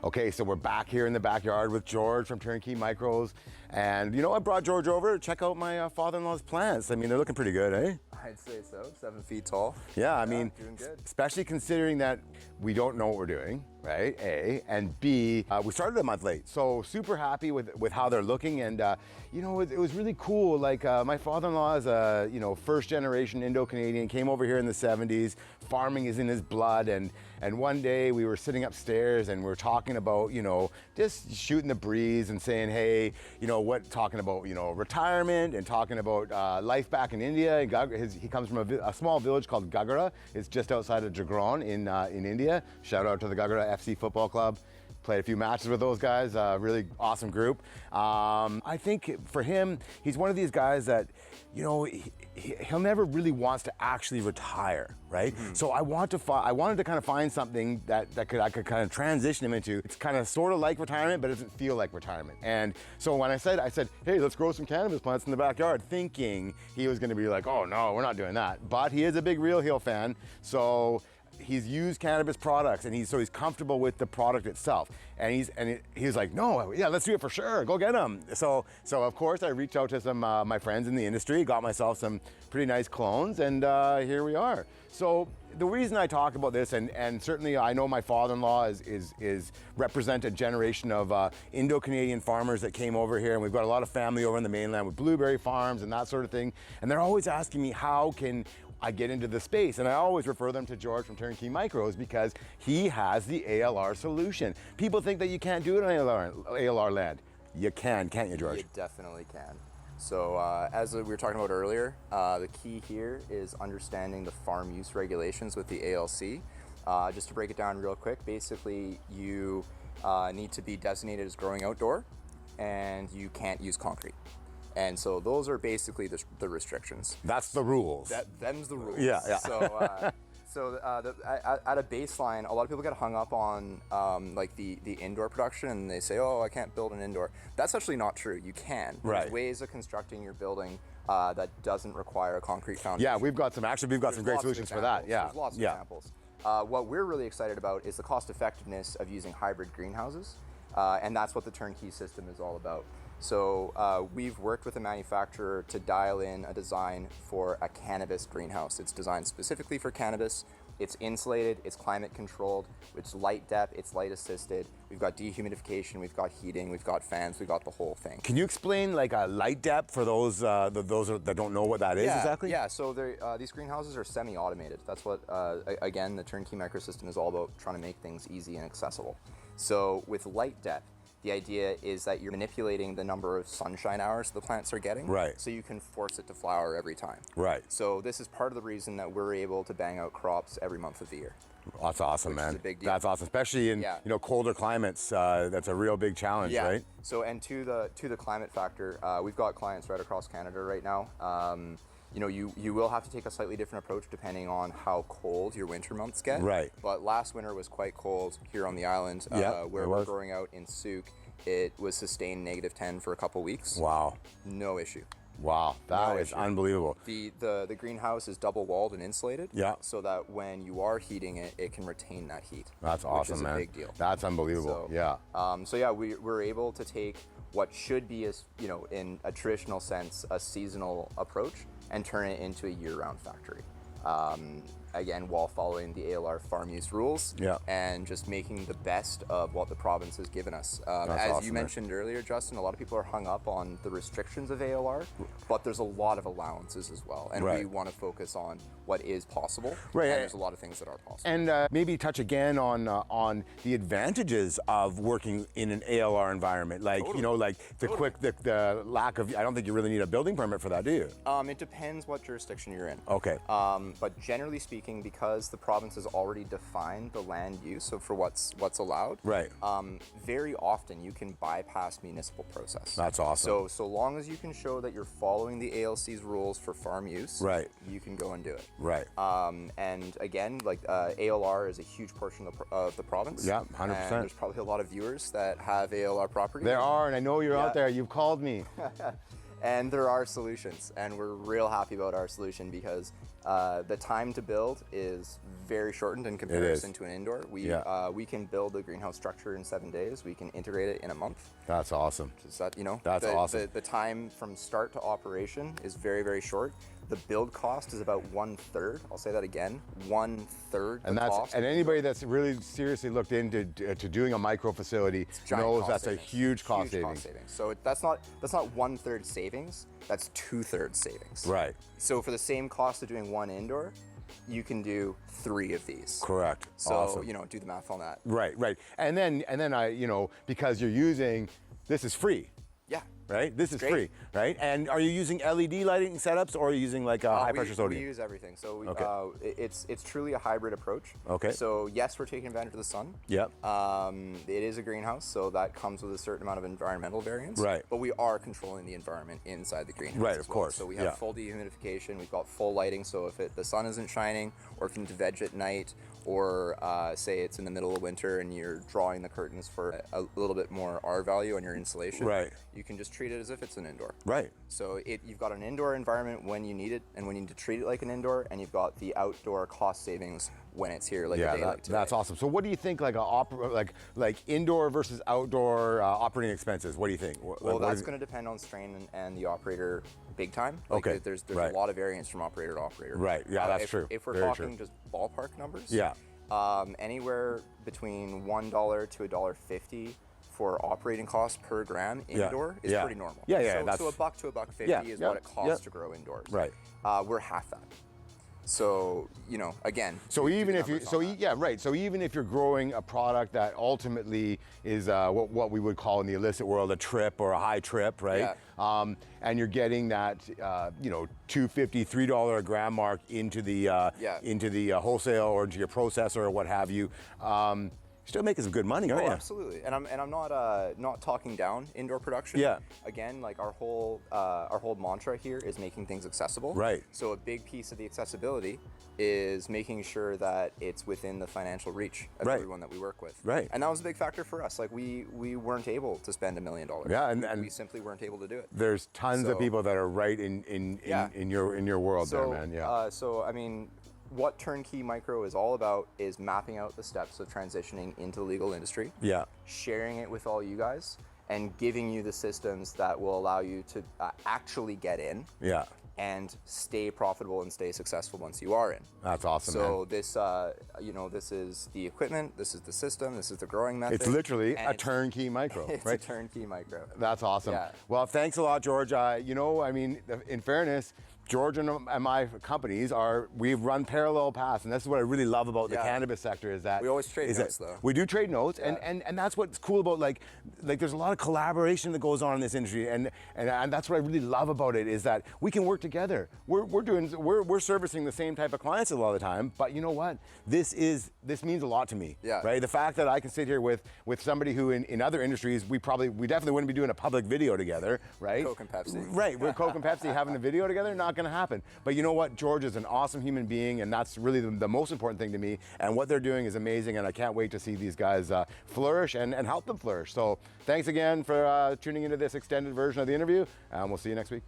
Okay, so we're back here in the backyard with George from Turnkey Micros. And you know, I brought George over to check out my father-in-law's plants. I mean, they're looking pretty good, eh? I'd say so, 7 feet tall. Yeah, I mean, doing good. especially considering that we don't know what we're doing, right? A, and B, we started a month late. So super happy with how they're looking. And you know, it was really cool. Like my father-in-law is a, you know, first generation Indo-Canadian, came over here in the 70s. Farming is in his blood. And one day we were sitting upstairs and we were talking about, you know, just shooting the breeze and saying, hey, you know, talking about, you know, retirement and talking about life back in India. He comes from a small village called Gagara. It's just outside of Jagron in India. Shout out to the Gagara FC football club. Played a few matches with those guys, really awesome group. I think for him, he's one of these guys that, you know, he'll never really wants to actually retire, right? Mm-hmm. So I wanted to kind of find something that I could kind of transition him into. It's kind of sort of like retirement, but it doesn't feel like retirement. And so when I said, hey, let's grow some cannabis plants in the backyard, thinking he was gonna be like, oh no, we're not doing that. But he is a big Real Heal fan, so he's used cannabis products and he's comfortable with the product itself. And he's like, no, yeah, let's do it for sure. Go get them. So of course I reached out to some my friends in the industry, got myself some pretty nice clones, and here we are. So the reason I talk about this, and certainly I know my father-in-law is represent a generation of Indo-Canadian farmers that came over here, and we've got a lot of family over in the mainland with blueberry farms and that sort of thing. And they're always asking me, how can I get into the space? And I always refer them to George from Turnkey Micros because he has the ALR solution. People think that you can't do it on ALR land. You can, can't you, George? You definitely can. So as we were talking about earlier, the key here is understanding the farm use regulations with the ALC. Just to break it down real quick, basically you need to be designated as growing outdoor and you can't use concrete. And so those are basically the restrictions. That's the rules. Them's the rules. Yeah. So at a baseline, a lot of people get hung up on like the indoor production, and they say, oh, I can't build an indoor. That's actually not true. You can. Right. There's ways of constructing your building that doesn't require a concrete foundation. Yeah, we've got some great solutions for that. Yeah. There's lots of examples. What we're really excited about is the cost effectiveness of using hybrid greenhouses, and that's what the turnkey system is all about. So we've worked with a manufacturer to dial in a design for a cannabis greenhouse. It's designed specifically for cannabis. It's insulated, it's climate controlled, it's light depth, it's light assisted. We've got dehumidification, we've got heating, we've got fans, we've got the whole thing. Can you explain like a light depth for those that don't know what that is exactly? Yeah, so these greenhouses are semi-automated. That's what, again, the Turnkey microsystem is all about, trying to make things easy and accessible. So with light depth, the idea is that you're manipulating the number of sunshine hours the plants are getting. Right. So you can force it to flower every time. Right. So this is part of the reason that we're able to bang out crops every month of the year. That's awesome, man. Is a big deal. That's awesome, especially in you know, colder climates. That's a real big challenge, right? So, and to the climate factor, we've got clients right across Canada right now. You know, you will have to take a slightly different approach depending on how cold your winter months get. Right. But last winter was quite cold here on the island, where we're growing out in Souk. It was sustained -10 for a couple weeks. Wow. No issue. Wow, that is unbelievable. The greenhouse is double walled and insulated. Yeah. So that when you are heating it, it can retain that heat. That's awesome, which is man. a big deal. That's unbelievable. So we're able to take what should be, you know, in a traditional sense, a seasonal approach, and turn it into a year-round factory. Again, while following the ALR farm use rules, and just making the best of what the province has given us. As awesome, you mentioned earlier, Justin, a lot of people are hung up on the restrictions of ALR, but there's a lot of allowances as well, and we want to focus on what is possible. Right. And there's a lot of things that are possible. And maybe touch again on the advantages of working in an ALR environment, like you know, like the lack of. I don't think you really need a building permit for that, do you? It depends what jurisdiction you're in. Okay. But generally speaking, because the province has already defined the land use, so for what's allowed, right? Very often you can bypass municipal process. That's awesome. So long as you can show that you're following the ALC's rules for farm use, right, you can go and do it. Right. And again, like ALR is a huge portion of the province. Yeah, 100%. There's probably a lot of viewers that have ALR property. There are, and I know you're out there. You've called me. And there are solutions, and we're real happy about our solution because the time to build is very shortened in comparison to an indoor. We can build a greenhouse structure in 7 days. We can integrate it in a month. That's awesome. Is that, you know, that's awesome. The time from start to operation is very, very short. The build cost is about 1/3. I'll say that again, 1/3 the cost. And anybody that's really seriously looked into doing a micro facility knows that's a huge cost savings. So that's not 1/3 savings. That's 2/3 savings. Right. So for the same cost of doing one indoor, you can do 3 of these. Correct. So awesome. you know, do the math on that. Right. Right. And then I, you know, because you're using, this is free. Yeah. Right? This is free, right? And are you using LED lighting setups, or are you using like high pressure sodium? We use everything. So it's truly a hybrid approach. Okay. So yes, we're taking advantage of the sun. Yep. It is a greenhouse, so that comes with a certain amount of environmental variance. Right. But we are controlling the environment inside the greenhouse. Right, as of well. course. So we have full dehumidification. We've got full lighting. So if the sun isn't shining, or if you need to veg at night, or say it's in the middle of winter and you're drawing the curtains for a little bit more R value on your insulation, right, you can just treat it as if it's an indoor. Right. So you've got an indoor environment when you need it and when you need to treat it like an indoor, and you've got the outdoor cost savings when it's here, like a day like today. That's awesome. So what do you think, like like indoor versus outdoor operating expenses? What do you think? Well, that's going to depend on strain and the operator big time. Like okay. There's a lot of variance from operator to operator. Right. Yeah, that's true. If we're very talking true. just ballpark numbers, yeah, anywhere between $1 to $1.50 for operating costs per gram indoor is pretty normal. Yeah. So $1 to $1.50 is what it costs to grow indoors. Right. We're half that. So, you know, again. So even if you, So even if you're growing a product that ultimately is what we would call in the illicit world a trip or a high trip, right? Yeah. And you're getting that, $2.50, $3 a gram mark into the wholesale or into your processor or what have you. Still making some good money, aren't you? Absolutely, and I'm not talking down indoor production. Yeah. Again, like our whole mantra here is making things accessible. Right. So a big piece of the accessibility is making sure that it's within the financial reach of everyone that we work with. Right. And that was a big factor for us. Like we weren't able to spend $1 million. Yeah, and we simply weren't able to do it. There's tons of people that are right in your world there, man. Yeah. So I mean, what Turnkey Micro is all about is mapping out the steps of transitioning into the legal industry, sharing it with all you guys, and giving you the systems that will allow you to actually get in and stay profitable and stay successful once you are in. That's awesome, so man. This, this is the equipment, this is the system, this is the growing method. It's literally a turnkey micro, it's right? a turnkey micro. That's awesome. Yeah. Well, thanks a lot, George. In fairness, George and my companies we've run parallel paths, and this is what I really love about the cannabis sector is that we always trade notes, though. We do trade notes, and that's what's cool about like there's a lot of collaboration that goes on in this industry, and that's what I really love about it is that we can work together. We're servicing the same type of clients a lot of the time, but you know what? This means a lot to me. Yeah. Right. The fact that I can sit here with somebody who in other industries we definitely wouldn't be doing a public video together, right? Coke and Pepsi. Right. We're Coke and Pepsi having a video together. Not going to happen. But you know what? George is an awesome human being, and that's really the most important thing to me. And what they're doing is amazing, and I can't wait to see these guys flourish and help them flourish. So thanks again for tuning into this extended version of the interview, and we'll see you next week.